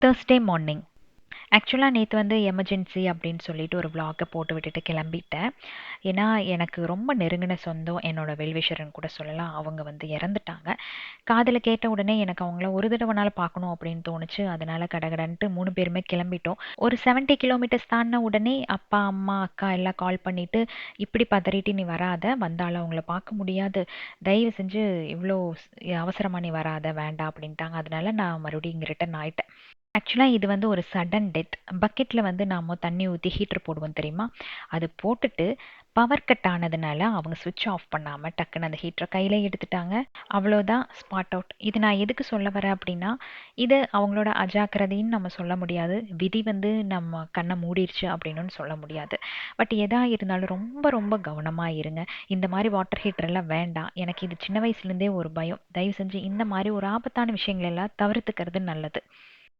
Thursday morning. ஆக்சுவலா நேத்து வந்து எமர்ஜென்சி அப்படின்னு சொல்லிட்டு ஒரு விளாக போட்டு விட்டுட்டு கிளம்பிட்டேன். ஏன்னா, எனக்கு ரொம்ப நெருங்கின சொந்தம், என்னோட வெல்விஷர்ன்னு கூட சொல்லலாம். அவங்க வந்து இறந்துட்டாங்க. காதுல கேட்ட உடனே எனக்கு அவங்கள ஒரு தடவனாலும் பார்க்கணும் அப்படின்னு தோணுச்சு. அதனால கடகடன்ட்டு 3 பேருமே கிளம்பிட்டோம். ஒரு 70 கிலோமீட்டர்ஸ் தாண்டுன உடனே அப்பா, அம்மா, அக்கா எல்லாம் கால் பண்ணிட்டு, "இப்படி பதறிட்டு நீ வராத. வந்தாலும் அவங்கள பார்க்க முடியாது. தயவு செஞ்சு இவ்ளோ அவசரமா நீ வராத, வேண்டாம்" அப்படின்ட்டாங்க. அதனால நான் மறுபடியும் இங்க ரிட்டர்ன் ஆயிட்டேன். ஆக்சுவலா இது வந்து ஒரு சடன் டெத். பக்கெட்ல வந்து நாம தண்ணி ஊத்தி ஹீட்டர் போடுவோம் தெரியுமா? அது போட்டுட்டு பவர் கட் ஆனதுனால அவங்க ஸ்விட்ச் ஆஃப் பண்ணாம டக்குன்னு அந்த ஹீட்டர கையில எடுத்துட்டாங்க. அவ்வளோதான் ஸ்பாட் அவுட். இது நான் எதுக்கு சொல்ல வரேன் அப்படின்னா, இது அவங்களோட அஜாக்கிரதைன்னு நம்ம சொல்ல முடியாது. விதி வந்து நம்ம கண்ண மூடிருச்சு அப்படின்னும் சொல்ல முடியாது. பட் எதா இருந்தாலும் ரொம்ப ரொம்ப கவனமா இருங்க. இந்த மாரி வாட்டர் ஹீட்டர் எல்லாம் வேண்டாம். எனக்கு இது சின்ன வயசுலேருந்தே ஒரு பயம். தயவு செஞ்சு இந்த மாரி ஒரு ஆபத்தான விஷயங்கள் எல்லாம் தவிர்த்துக்கிறது நல்லது.